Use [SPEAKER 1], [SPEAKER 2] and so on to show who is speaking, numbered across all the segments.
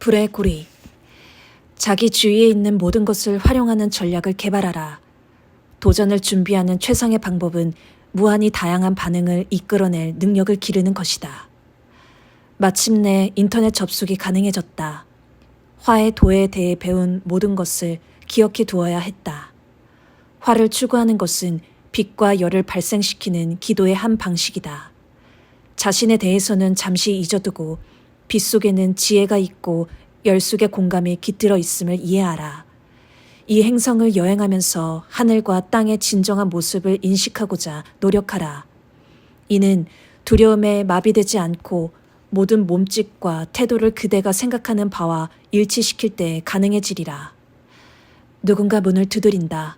[SPEAKER 1] 불의 고리. 자기 주위에 있는 모든 것을 활용하는 전략을 개발하라. 도전을 준비하는 최상의 방법은 무한히 다양한 반응을 이끌어낼 능력을 기르는 것이다. 마침내 인터넷 접속이 가능해졌다. 화의 도에 대해 배운 모든 것을 기억해 두어야 했다. 화를 추구하는 것은 빛과 열을 발생시키는 기도의 한 방식이다. 자신에 대해서는 잠시 잊어두고 빛 속에는 지혜가 있고 열 속의 공감이 깃들어 있음을 이해하라. 이 행성을 여행하면서 하늘과 땅의 진정한 모습을 인식하고자 노력하라. 이는 두려움에 마비되지 않고 모든 몸짓과 태도를 그대가 생각하는 바와 일치시킬 때 가능해지리라. 누군가 문을 두드린다.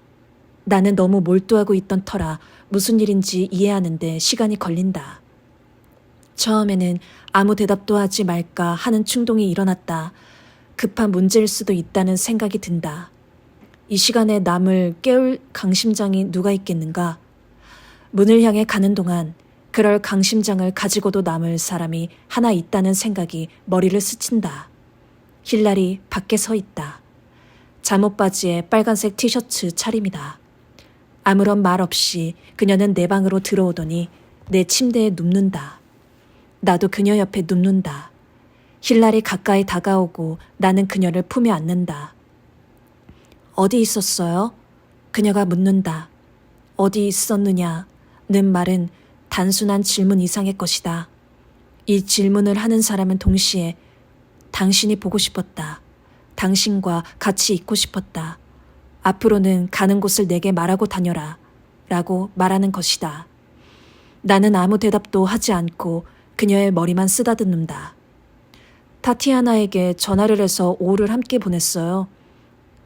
[SPEAKER 1] 나는 너무 몰두하고 있던 터라 무슨 일인지 이해하는데 시간이 걸린다. 처음에는 아무 대답도 하지 말까 하는 충동이 일어났다. 급한 문제일 수도 있다는 생각이 든다. 이 시간에 남을 깨울 강심장이 누가 있겠는가? 문을 향해 가는 동안 그럴 강심장을 가지고도 남을 사람이 하나 있다는 생각이 머리를 스친다. 힐라리 밖에 서 있다. 잠옷바지에 빨간색 티셔츠 차림이다. 아무런 말 없이 그녀는 내 방으로 들어오더니 내 침대에 눕는다. 나도 그녀 옆에 눕는다. 힐라리 가까이 다가오고 나는 그녀를 품에 안는다. 어디 있었어요? 그녀가 묻는다. 어디 있었느냐는 말은 단순한 질문 이상의 것이다. 이 질문을 하는 사람은 동시에 당신이 보고 싶었다. 당신과 같이 있고 싶었다. 앞으로는 가는 곳을 내게 말하고 다녀라. 라고 말하는 것이다. 나는 아무 대답도 하지 않고 그녀의 머리만 쓰다듬는다. 타티아나에게 전화를 해서 오후를 함께 보냈어요.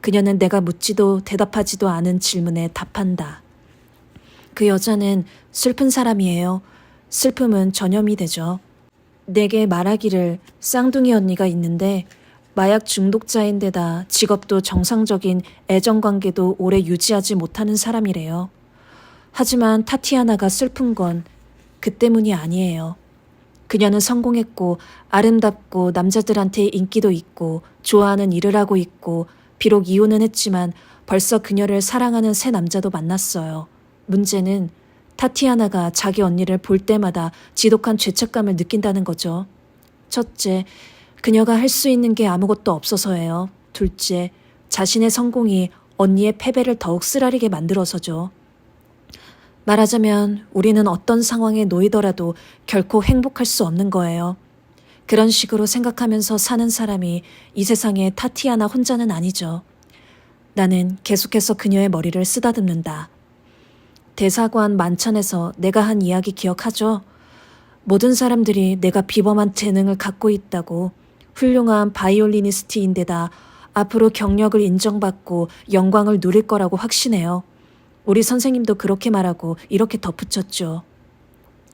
[SPEAKER 1] 그녀는 내가 묻지도 대답하지도 않은 질문에 답한다. 그 여자는 슬픈 사람이에요. 슬픔은 전염이 되죠. 내게 말하기를 쌍둥이 언니가 있는데 마약 중독자인데다 직업도 정상적인 애정관계도 오래 유지하지 못하는 사람이래요. 하지만 타티아나가 슬픈 건 그 때문이 아니에요. 그녀는 성공했고 아름답고 남자들한테 인기도 있고 좋아하는 일을 하고 있고 비록 이혼은 했지만 벌써 그녀를 사랑하는 새 남자도 만났어요. 문제는 타티아나가 자기 언니를 볼 때마다 지독한 죄책감을 느낀다는 거죠. 첫째, 그녀가 할 수 있는 게 아무것도 없어서예요. 둘째, 자신의 성공이 언니의 패배를 더욱 쓰라리게 만들어서죠. 말하자면 우리는 어떤 상황에 놓이더라도 결코 행복할 수 없는 거예요. 그런 식으로 생각하면서 사는 사람이 이 세상에 타티아나 혼자는 아니죠. 나는 계속해서 그녀의 머리를 쓰다듬는다. 대사관 만찬에서 내가 한 이야기 기억하죠? 모든 사람들이 내가 비범한 재능을 갖고 있다고, 훌륭한 바이올리니스트인데다 앞으로 경력을 인정받고 영광을 누릴 거라고 확신해요. 우리 선생님도 그렇게 말하고 이렇게 덧붙였죠.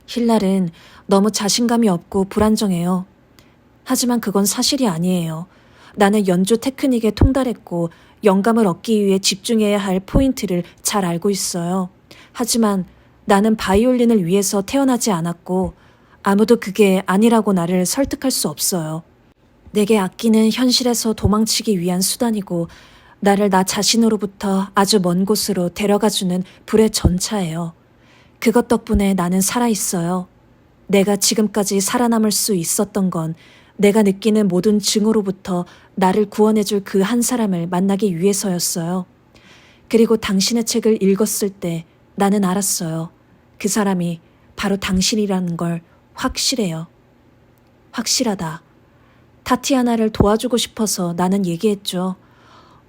[SPEAKER 1] 힐랄은 너무 자신감이 없고 불안정해요. 하지만 그건 사실이 아니에요. 나는 연주 테크닉에 통달했고 영감을 얻기 위해 집중해야 할 포인트를 잘 알고 있어요. 하지만 나는 바이올린을 위해서 태어나지 않았고 아무도 그게 아니라고 나를 설득할 수 없어요. 내게 악기는 현실에서 도망치기 위한 수단이고 나를 나 자신으로부터 아주 먼 곳으로 데려가주는 불의 전차예요. 그것 덕분에 나는 살아있어요. 내가 지금까지 살아남을 수 있었던 건 내가 느끼는 모든 증오로부터 나를 구원해줄 그 한 사람을 만나기 위해서였어요. 그리고 당신의 책을 읽었을 때 나는 알았어요. 그 사람이 바로 당신이라는 걸 확실해요. 확실하다. 타티아나를 도와주고 싶어서 나는 얘기했죠.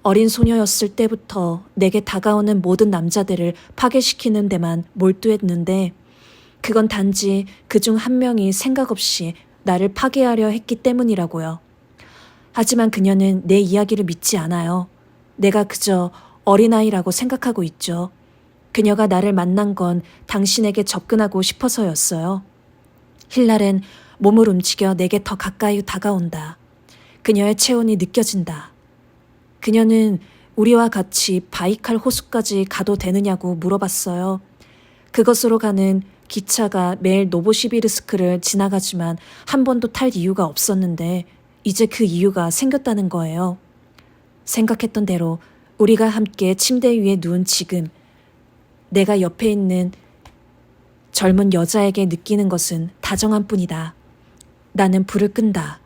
[SPEAKER 1] 어린 소녀였을 때부터 내게 다가오는 모든 남자들을 파괴시키는 데만 몰두했는데 그건 단지 그중 한 명이 생각 없이 나를 파괴하려 했기 때문이라고요. 하지만 그녀는 내 이야기를 믿지 않아요. 내가 그저 어린아이라고 생각하고 있죠. 그녀가 나를 만난 건 당신에게 접근하고 싶어서였어요. 힐랄은 몸을 움직여 내게 더 가까이 다가온다. 그녀의 체온이 느껴진다. 그녀는 우리와 같이 바이칼 호수까지 가도 되느냐고 물어봤어요. 그것으로 가는 기차가 매일 노보시비르스크를 지나가지만 한 번도 탈 이유가 없었는데 이제 그 이유가 생겼다는 거예요. 생각했던 대로 우리가 함께 침대 위에 누운 지금 내가 옆에 있는 젊은 여자에게 느끼는 것은 다정한 뿐이다. 나는 불을 끈다.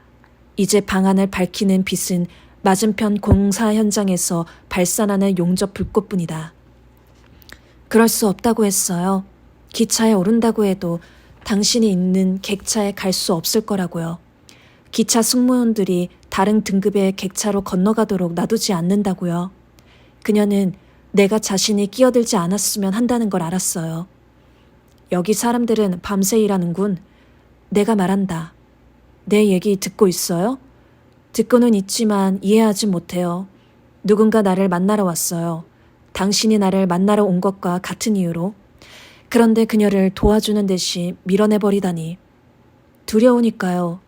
[SPEAKER 1] 이제 방안을 밝히는 빛은 맞은편 공사 현장에서 발산하는 용접 불꽃뿐이다. 그럴 수 없다고 했어요. 기차에 오른다고 해도 당신이 있는 객차에 갈 수 없을 거라고요. 기차 승무원들이 다른 등급의 객차로 건너가도록 놔두지 않는다고요. 그녀는 내가 자신이 끼어들지 않았으면 한다는 걸 알았어요. 여기 사람들은 밤새 일하는군. 내가 말한다. 내 얘기 듣고 있어요? 듣고는 있지만 이해하지 못해요. 누군가 나를 만나러 왔어요. 당신이 나를 만나러 온 것과 같은 이유로. 그런데 그녀를 도와주는 듯이 밀어내버리다니. 두려우니까요.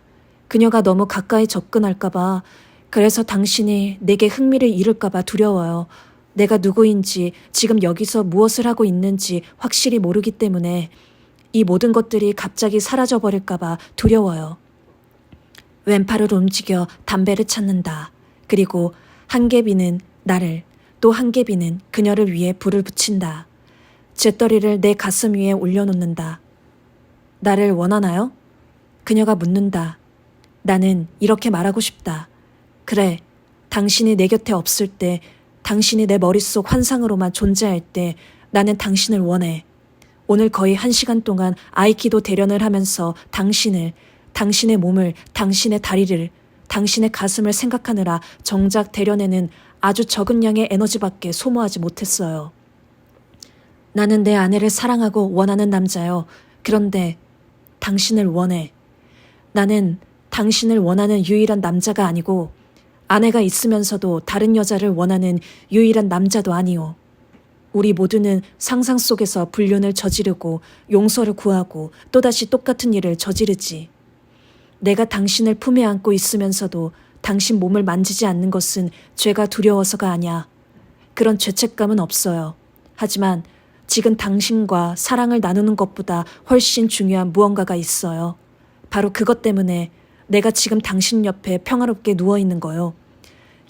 [SPEAKER 1] 그녀가 너무 가까이 접근할까봐, 그래서 당신이 내게 흥미를 잃을까봐 두려워요. 내가 누구인지, 지금 여기서 무엇을 하고 있는지 확실히 모르기 때문에 이 모든 것들이 갑자기 사라져버릴까봐 두려워요. 왼팔을 움직여 담배를 찾는다. 그리고 한개비는 나를, 또 한개비는 그녀를 위해 불을 붙인다. 재떨이를 내 가슴 위에 올려놓는다. 나를 원하나요? 그녀가 묻는다. 나는 이렇게 말하고 싶다. 그래, 당신이 내 곁에 없을 때, 당신이 내 머릿속 환상으로만 존재할 때 나는 당신을 원해. 오늘 거의 1시간 동안 아이키도 대련을 하면서 당신의 몸을, 당신의 다리를, 당신의 가슴을 생각하느라 정작 대련에는 아주 적은 양의 에너지밖에 소모하지 못했어요. 나는 내 아내를 사랑하고 원하는 남자요. 그런데 당신을 원해. 나는 당신을 원하는 유일한 남자가 아니고 아내가 있으면서도 다른 여자를 원하는 유일한 남자도 아니오. 우리 모두는 상상 속에서 불륜을 저지르고 용서를 구하고 또다시 똑같은 일을 저지르지. 내가 당신을 품에 안고 있으면서도 당신 몸을 만지지 않는 것은 죄가 두려워서가 아니야. 그런 죄책감은 없어요. 하지만 지금 당신과 사랑을 나누는 것보다 훨씬 중요한 무언가가 있어요. 바로 그것 때문에 내가 지금 당신 옆에 평화롭게 누워있는 거요.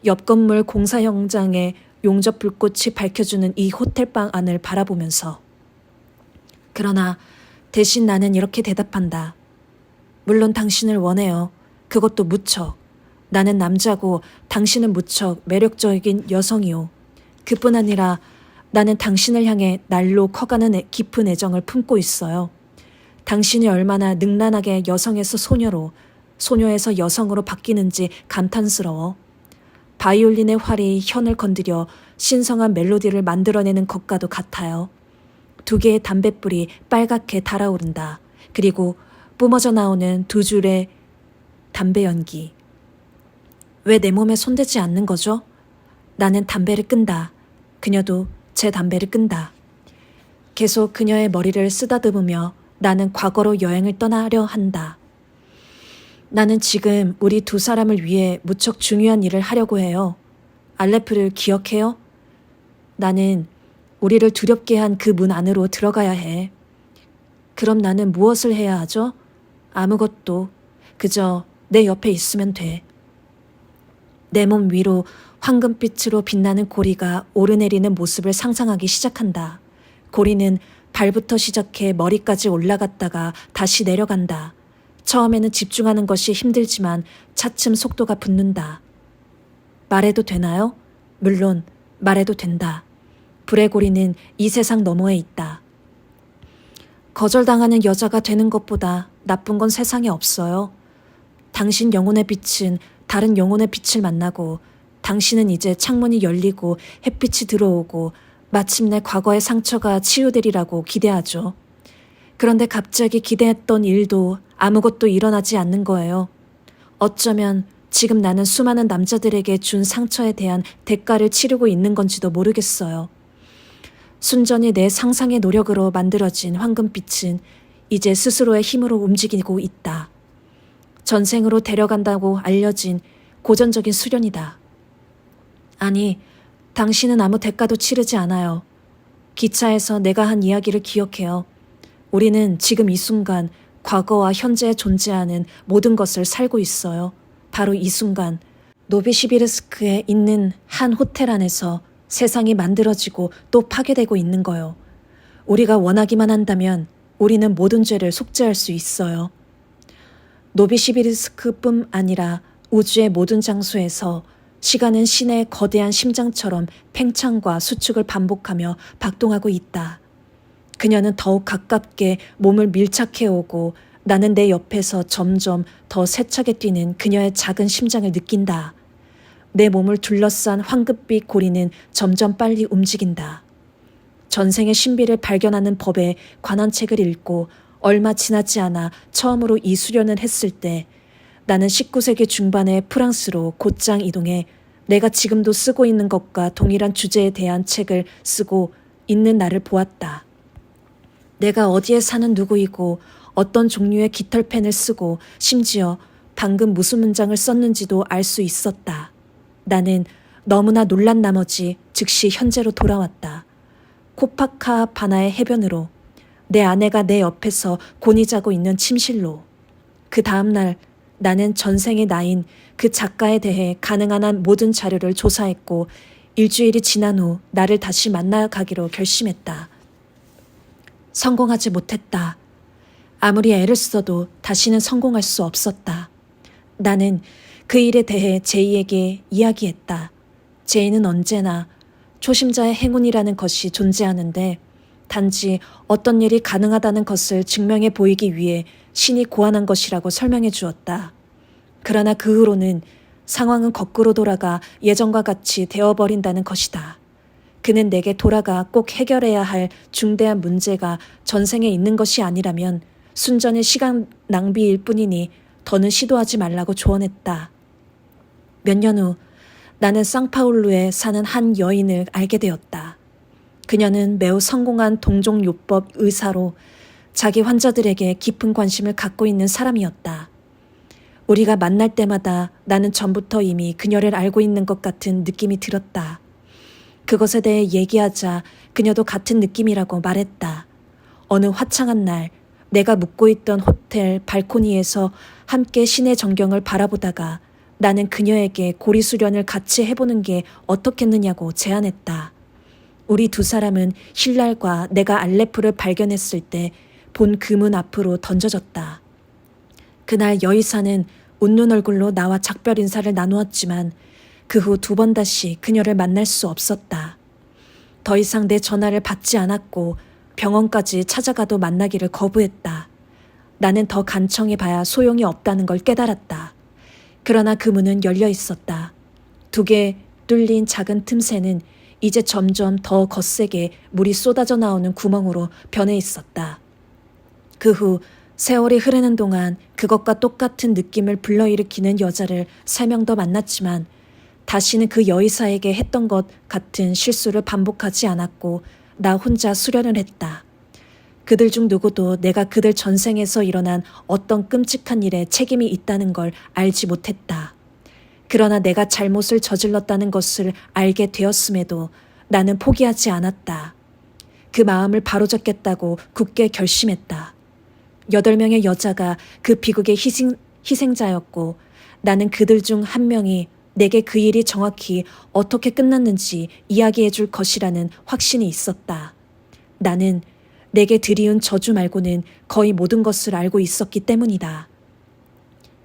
[SPEAKER 1] 옆 건물 공사 현장에 용접 불꽃이 밝혀주는 이 호텔방 안을 바라보면서. 그러나 대신 나는 이렇게 대답한다. 물론 당신을 원해요. 그것도 무척. 나는 남자고 당신은 무척 매력적인 여성이요. 그뿐 아니라 나는 당신을 향해 날로 커가는 깊은 애정을 품고 있어요. 당신이 얼마나 능란하게 여성에서 소녀로, 소녀에서 여성으로 바뀌는지 감탄스러워. 바이올린의 활이 현을 건드려 신성한 멜로디를 만들어내는 것과도 같아요. 2개의 담뱃불이 빨갛게 달아오른다. 그리고 뿜어져 나오는 2줄의 담배 연기. 왜 내 몸에 손대지 않는 거죠? 나는 담배를 끈다. 그녀도 제 담배를 끈다. 계속 그녀의 머리를 쓰다듬으며 나는 과거로 여행을 떠나려 한다. 나는 지금 우리 2 사람을 위해 무척 중요한 일을 하려고 해요. 알레프를 기억해요? 나는 우리를 두렵게 한 그 문 안으로 들어가야 해. 그럼 나는 무엇을 해야 하죠? 아무것도. 그저 내 옆에 있으면 돼. 내 몸 위로 황금빛으로 빛나는 고리가 오르내리는 모습을 상상하기 시작한다. 고리는 발부터 시작해 머리까지 올라갔다가 다시 내려간다. 처음에는 집중하는 것이 힘들지만 차츰 속도가 붙는다. 말해도 되나요? 물론 말해도 된다. 불의 고리는 이 세상 너머에 있다. 거절당하는 여자가 되는 것보다 나쁜 건 세상에 없어요. 당신 영혼의 빛은 다른 영혼의 빛을 만나고 당신은 이제 창문이 열리고 햇빛이 들어오고 마침내 과거의 상처가 치유되리라고 기대하죠. 그런데 갑자기 기대했던 일도 아무것도 일어나지 않는 거예요. 어쩌면 지금 나는 수많은 남자들에게 준 상처에 대한 대가를 치르고 있는 건지도 모르겠어요. 순전히 내 상상의 노력으로 만들어진 황금빛은 이제 스스로의 힘으로 움직이고 있다. 전생으로 데려간다고 알려진 고전적인 수련이다. 아니, 당신은 아무 대가도 치르지 않아요. 기차에서 내가 한 이야기를 기억해요. 우리는 지금 이 순간 과거와 현재에 존재하는 모든 것을 살고 있어요. 바로 이 순간 노비시비르스크에 있는 한 호텔 안에서 세상이 만들어지고 또 파괴되고 있는 거요. 우리가 원하기만 한다면 우리는 모든 죄를 속죄할 수 있어요. 노비시비르스크뿐 아니라 우주의 모든 장소에서 시간은 신의 거대한 심장처럼 팽창과 수축을 반복하며 박동하고 있다. 그녀는 더욱 가깝게 몸을 밀착해오고 나는 내 옆에서 점점 더 세차게 뛰는 그녀의 작은 심장을 느낀다. 내 몸을 둘러싼 황급빛 고리는 점점 빨리 움직인다. 전생의 신비를 발견하는 법에 관한 책을 읽고 얼마 지나지 않아 처음으로 이 수련을 했을 때 나는 19세기 중반의 프랑스로 곧장 이동해 내가 지금도 쓰고 있는 것과 동일한 주제에 대한 책을 쓰고 있는 나를 보았다. 내가 어디에 사는 누구이고 어떤 종류의 깃털펜을 쓰고 심지어 방금 무슨 문장을 썼는지도 알 수 있었다. 나는 너무나 놀란 나머지 즉시 현재로 돌아왔다. 코파카 바나의 해변으로, 내 아내가 내 옆에서 곤히 자고 있는 침실로. 그 다음날 나는 전생의 나인 그 작가에 대해 가능한 한 모든 자료를 조사했고 일주일이 지난 후 나를 다시 만나가기로 결심했다. 성공하지 못했다. 아무리 애를 써도 다시는 성공할 수 없었다. 나는 그 일에 대해 제이에게 이야기했다. 제이는 언제나 초심자의 행운이라는 것이 존재하는데 단지 어떤 일이 가능하다는 것을 증명해 보이기 위해 신이 고안한 것이라고 설명해 주었다. 그러나 그 후로는 상황은 거꾸로 돌아가 예전과 같이 되어버린다는 것이다. 그는 내게 돌아가 꼭 해결해야 할 중대한 문제가 전생에 있는 것이 아니라면 순전히 시간 낭비일 뿐이니 더는 시도하지 말라고 조언했다. 몇 년 후 나는 상파울루에 사는 한 여인을 알게 되었다. 그녀는 매우 성공한 동종요법 의사로 자기 환자들에게 깊은 관심을 갖고 있는 사람이었다. 우리가 만날 때마다 나는 전부터 이미 그녀를 알고 있는 것 같은 느낌이 들었다. 그것에 대해 얘기하자 그녀도 같은 느낌이라고 말했다. 어느 화창한 날 내가 묵고 있던 호텔 발코니에서 함께 신의 전경을 바라보다가 나는 그녀에게 고리 수련을 같이 해보는 게 어떻겠느냐고 제안했다. 우리 두 사람은 힐랄과 내가 알레프를 발견했을 때 본 그 문 앞으로 던져졌다. 그날 여의사는 웃는 얼굴로 나와 작별 인사를 나누었지만 그 후 두 번 다시 그녀를 만날 수 없었다. 더 이상 내 전화를 받지 않았고 병원까지 찾아가도 만나기를 거부했다. 나는 더 간청해봐야 소용이 없다는 걸 깨달았다. 그러나 그 문은 열려 있었다. 두 개 뚫린 작은 틈새는 이제 점점 더 거세게 물이 쏟아져 나오는 구멍으로 변해 있었다. 그 후 세월이 흐르는 동안 그것과 똑같은 느낌을 불러일으키는 여자를 3명 더 만났지만 다시는 그 여의사에게 했던 것 같은 실수를 반복하지 않았고 나 혼자 수련을 했다. 그들 중 누구도 내가 그들 전생에서 일어난 어떤 끔찍한 일에 책임이 있다는 걸 알지 못했다. 그러나 내가 잘못을 저질렀다는 것을 알게 되었음에도 나는 포기하지 않았다. 그 마음을 바로잡겠다고 굳게 결심했다. 8명의 여자가 그 비극의 희생자였고 나는 그들 중 한 명이 내게 그 일이 정확히 어떻게 끝났는지 이야기해 줄 것이라는 확신이 있었다. 나는 내게 들이운 저주 말고는 거의 모든 것을 알고 있었기 때문이다.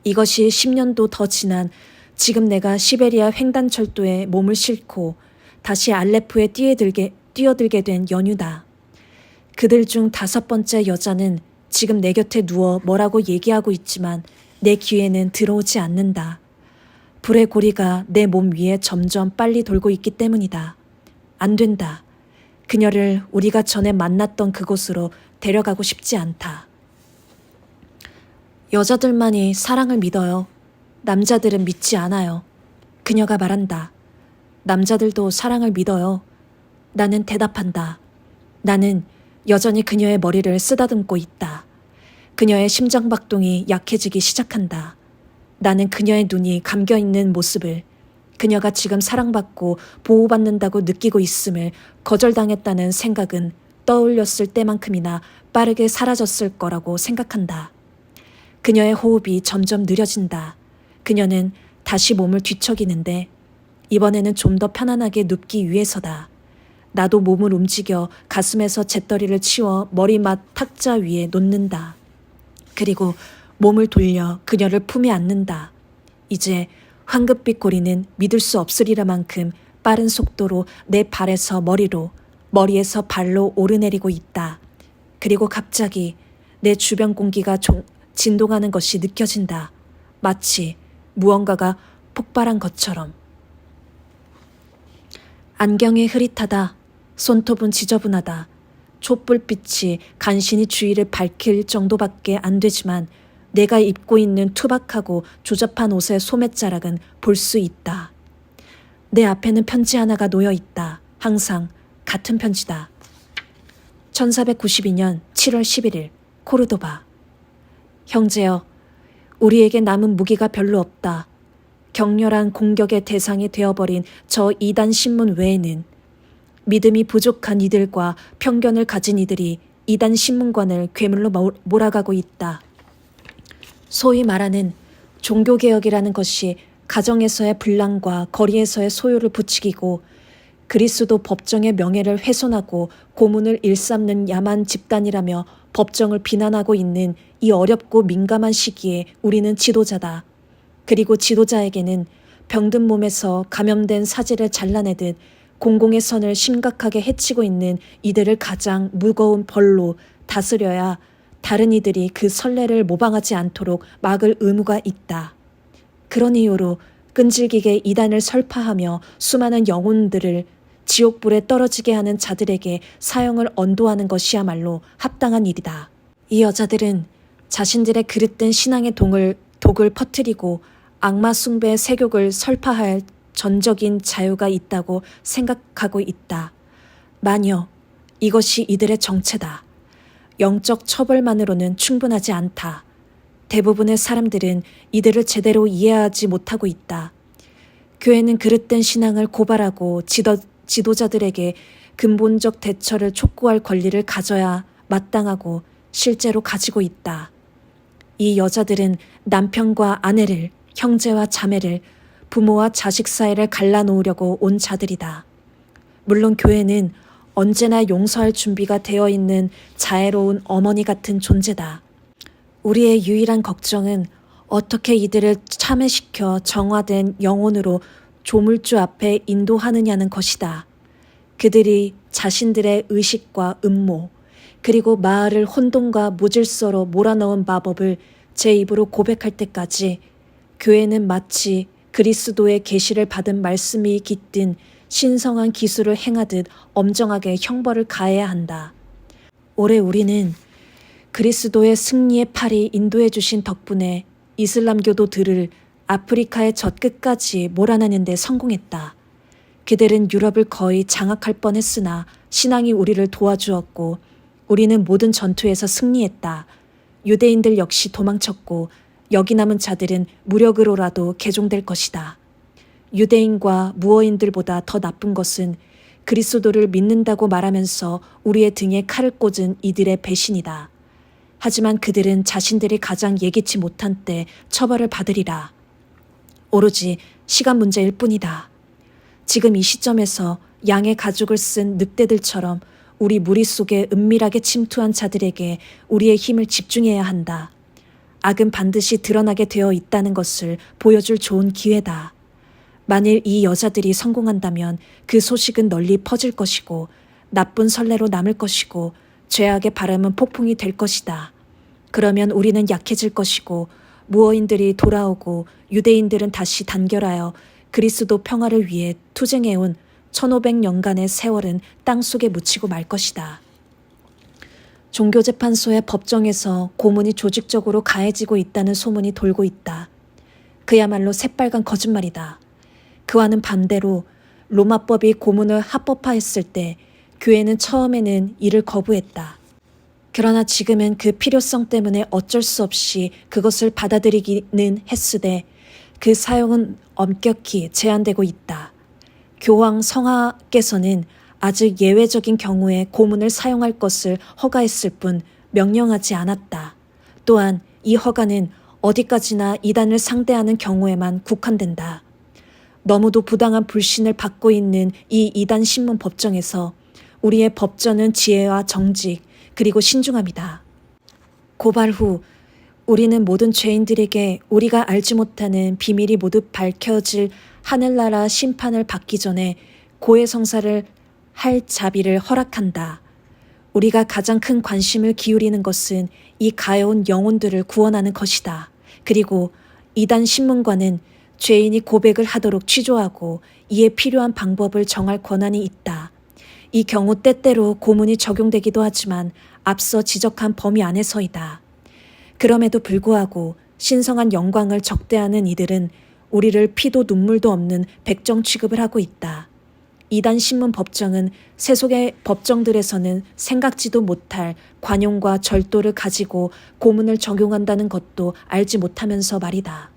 [SPEAKER 1] 이것이 10년도 더 지난 지금 내가 시베리아 횡단철도에 몸을 싣고 다시 알레포에 뛰어들게 된 연유다. 그들 중 5번째 여자는 지금 내 곁에 누워 뭐라고 얘기하고 있지만 내 귀에는 들어오지 않는다. 불의 고리가 내 몸 위에 점점 빨리 돌고 있기 때문이다. 안 된다. 그녀를 우리가 전에 만났던 그곳으로 데려가고 싶지 않다. 여자들만이 사랑을 믿어요. 남자들은 믿지 않아요. 그녀가 말한다. 남자들도 사랑을 믿어요. 나는 대답한다. 나는 여전히 그녀의 머리를 쓰다듬고 있다. 그녀의 심장박동이 약해지기 시작한다. 나는 그녀의 눈이 감겨있는 모습을, 그녀가 지금 사랑받고 보호받는다고 느끼고 있음을 거절당했다는 생각은 떠올렸을 때만큼이나 빠르게 사라졌을 거라고 생각한다. 그녀의 호흡이 점점 느려진다. 그녀는 다시 몸을 뒤척이는데 이번에는 좀 더 편안하게 눕기 위해서다. 나도 몸을 움직여 가슴에서 잿더리를 치워 머리맡 탁자 위에 놓는다. 그리고 몸을 돌려 그녀를 품에 안는다. 이제 황급빛 고리는 믿을 수 없으리라 만큼 빠른 속도로 내 발에서 머리로, 머리에서 발로 오르내리고 있다. 그리고 갑자기 내 주변 공기가 진동하는 것이 느껴진다. 마치 무언가가 폭발한 것처럼. 안경이 흐릿하다. 손톱은 지저분하다. 촛불빛이 간신히 주위를 밝힐 정도밖에 안 되지만 내가 입고 있는 투박하고 조잡한 옷의 소매자락은 볼 수 있다. 내 앞에는 편지 하나가 놓여 있다. 항상 같은 편지다. 1492년 7월 11일 코르도바. 형제여, 우리에게 남은 무기가 별로 없다. 격렬한 공격의 대상이 되어버린 저 이단 신문 외에는 믿음이 부족한 이들과 편견을 가진 이들이 이단 신문관을 괴물로 몰아가고 있다. 소위 말하는 종교개혁이라는 것이 가정에서의 분란과 거리에서의 소요를 부추기고 그리스도 법정의 명예를 훼손하고 고문을 일삼는 야만 집단이라며 법정을 비난하고 있는 이 어렵고 민감한 시기에 우리는 지도자다. 그리고 지도자에게는 병든 몸에서 감염된 사지를 잘라내듯 공공의 선을 심각하게 해치고 있는 이들을 가장 무거운 벌로 다스려야 다른 이들이 그 선례를 모방하지 않도록 막을 의무가 있다. 그런 이유로 끈질기게 이단을 설파하며 수많은 영혼들을 지옥불에 떨어지게 하는 자들에게 사형을 언도하는 것이야말로 합당한 일이다. 이 여자들은 자신들의 그릇된 신앙의 독을 퍼뜨리고 악마 숭배의 세욕을 설파할 전적인 자유가 있다고 생각하고 있다. 마녀, 이것이 이들의 정체다. 영적 처벌만으로는 충분하지 않다. 대부분의 사람들은 이들을 제대로 이해하지 못하고 있다. 교회는 그릇된 신앙을 고발하고 지도자들에게 근본적 대처를 촉구할 권리를 가져야 마땅하고 실제로 가지고 있다. 이 여자들은 남편과 아내를, 형제와 자매를, 부모와 자식 사이를 갈라놓으려고 온 자들이다. 물론 교회는 언제나 용서할 준비가 되어 있는 자애로운 어머니 같은 존재다. 우리의 유일한 걱정은 어떻게 이들을 참회시켜 정화된 영혼으로 조물주 앞에 인도하느냐는 것이다. 그들이 자신들의 의식과 음모, 그리고 마을을 혼돈과 무질서로 몰아넣은 마법을 제 입으로 고백할 때까지 교회는 마치 그리스도의 계시를 받은 말씀이 깃든 신성한 기술을 행하듯 엄정하게 형벌을 가해야 한다. 올해 우리는 그리스도의 승리의 팔이 인도해 주신 덕분에 이슬람교도들을 아프리카의 젖끝까지 몰아내는 데 성공했다. 그들은 유럽을 거의 장악할 뻔했으나 신앙이 우리를 도와주었고 우리는 모든 전투에서 승리했다. 유대인들 역시 도망쳤고 여기 남은 자들은 무력으로라도 개종될 것이다. 유대인과 무어인들보다 더 나쁜 것은 그리스도를 믿는다고 말하면서 우리의 등에 칼을 꽂은 이들의 배신이다. 하지만 그들은 자신들이 가장 예기치 못한 때 처벌을 받으리라. 오로지 시간 문제일 뿐이다. 지금 이 시점에서 양의 가죽을 쓴 늑대들처럼 우리 무리 속에 은밀하게 침투한 자들에게 우리의 힘을 집중해야 한다. 악은 반드시 드러나게 되어 있다는 것을 보여줄 좋은 기회다. 만일 이 여자들이 성공한다면 그 소식은 널리 퍼질 것이고 나쁜 선례로 남을 것이고 죄악의 바람은 폭풍이 될 것이다. 그러면 우리는 약해질 것이고 무어인들이 돌아오고 유대인들은 다시 단결하여 그리스도 평화를 위해 투쟁해온 1500년간의 세월은 땅속에 묻히고 말 것이다. 종교재판소의 법정에서 고문이 조직적으로 가해지고 있다는 소문이 돌고 있다. 그야말로 새빨간 거짓말이다. 그와는 반대로 로마법이 고문을 합법화했을 때 교회는 처음에는 이를 거부했다. 그러나 지금은 그 필요성 때문에 어쩔 수 없이 그것을 받아들이기는 했으되 그 사용은 엄격히 제한되고 있다. 교황 성하께서는 아직 예외적인 경우에 고문을 사용할 것을 허가했을 뿐 명령하지 않았다. 또한 이 허가는 어디까지나 이단을 상대하는 경우에만 국한된다. 너무도 부당한 불신을 받고 있는 이 이단 신문 법정에서 우리의 법전은 지혜와 정직 그리고 신중함이다. 고발 후 우리는 모든 죄인들에게 우리가 알지 못하는 비밀이 모두 밝혀질 하늘나라 심판을 받기 전에 고해성사를 할 자비를 허락한다. 우리가 가장 큰 관심을 기울이는 것은 이 가여운 영혼들을 구원하는 것이다. 그리고 이단 신문관은 죄인이 고백을 하도록 취조하고 이에 필요한 방법을 정할 권한이 있다. 이 경우 때때로 고문이 적용되기도 하지만 앞서 지적한 범위 안에서이다. 그럼에도 불구하고 신성한 영광을 적대하는 이들은 우리를 피도 눈물도 없는 백정 취급을 하고 있다. 이단 신문 법정은 세속의 법정들에서는 생각지도 못할 관용과 절도를 가지고 고문을 적용한다는 것도 알지 못하면서 말이다.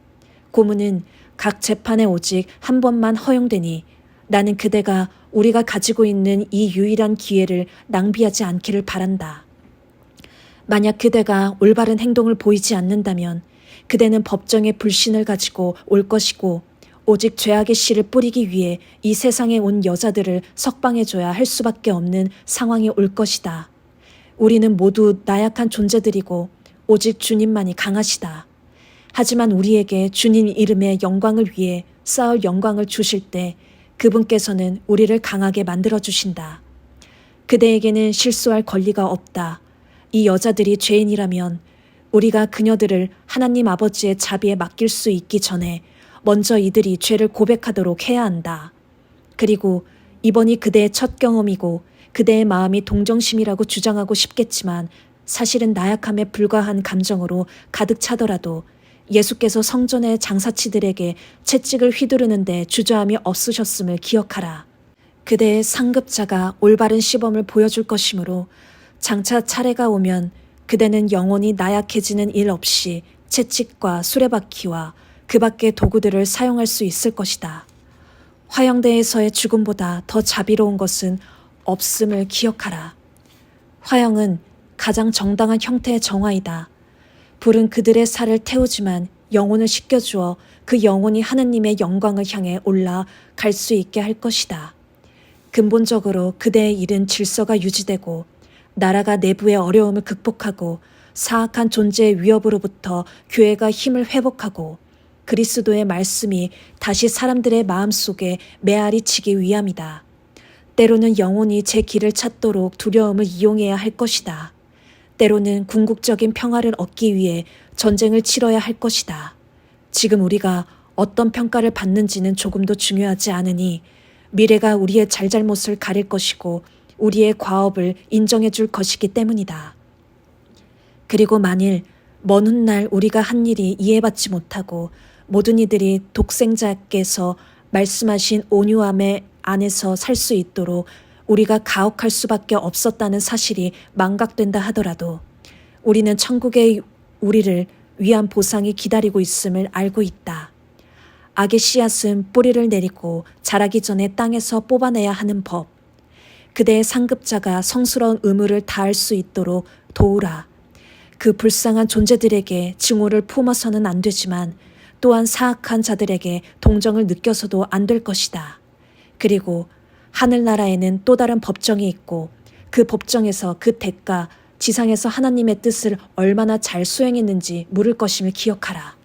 [SPEAKER 1] 고문은 각 재판에 오직 한 번만 허용되니 나는 그대가 우리가 가지고 있는 이 유일한 기회를 낭비하지 않기를 바란다. 만약 그대가 올바른 행동을 보이지 않는다면 그대는 법정의 불신을 가지고 올 것이고 오직 죄악의 씨를 뿌리기 위해 이 세상에 온 여자들을 석방해줘야 할 수밖에 없는 상황이 올 것이다. 우리는 모두 나약한 존재들이고 오직 주님만이 강하시다. 하지만 우리에게 주님 이름의 영광을 위해 쌓을 영광을 주실 때 그분께서는 우리를 강하게 만들어주신다. 그대에게는 실수할 권리가 없다. 이 여자들이 죄인이라면 우리가 그녀들을 하나님 아버지의 자비에 맡길 수 있기 전에 먼저 이들이 죄를 고백하도록 해야 한다. 그리고 이번이 그대의 첫 경험이고 그대의 마음이 동정심이라고 주장하고 싶겠지만 사실은 나약함에 불과한 감정으로 가득 차더라도 예수께서 성전의 장사치들에게 채찍을 휘두르는데 주저함이 없으셨음을 기억하라. 그대의 상급자가 올바른 시범을 보여줄 것이므로 장차 차례가 오면 그대는 영원히 나약해지는 일 없이 채찍과 수레바퀴와 그 밖의 도구들을 사용할 수 있을 것이다. 화영대에서의 죽음보다 더 자비로운 것은 없음을 기억하라. 화영은 가장 정당한 형태의 정화이다. 불은 그들의 살을 태우지만 영혼을 씻겨주어 그 영혼이 하느님의 영광을 향해 올라갈 수 있게 할 것이다. 근본적으로 그대의 일은 질서가 유지되고 나라가 내부의 어려움을 극복하고 사악한 존재의 위협으로부터 교회가 힘을 회복하고 그리스도의 말씀이 다시 사람들의 마음속에 메아리 치기 위함이다. 때로는 영혼이 제 길을 찾도록 두려움을 이용해야 할 것이다. 때로는 궁극적인 평화를 얻기 위해 전쟁을 치러야 할 것이다. 지금 우리가 어떤 평가를 받는지는 조금도 중요하지 않으니 미래가 우리의 잘잘못을 가릴 것이고 우리의 과업을 인정해 줄 것이기 때문이다. 그리고 만일 먼 훗날 우리가 한 일이 이해받지 못하고 모든 이들이 독생자께서 말씀하신 온유함의 안에서 살 수 있도록 우리가 가혹할 수밖에 없었다는 사실이 망각된다 하더라도 우리는 천국의 우리를 위한 보상이 기다리고 있음을 알고 있다. 악의 씨앗은 뿌리를 내리고 자라기 전에 땅에서 뽑아내야 하는 법. 그대의 상급자가 성스러운 의무를 다할 수 있도록 도우라. 그 불쌍한 존재들에게 증오를 품어서는 안 되지만 또한 사악한 자들에게 동정을 느껴서도 안 될 것이다. 그리고 하늘나라에는 또 다른 법정이 있고 그 법정에서 그 대가 지상에서 하나님의 뜻을 얼마나 잘 수행했는지 물을 것임을 기억하라.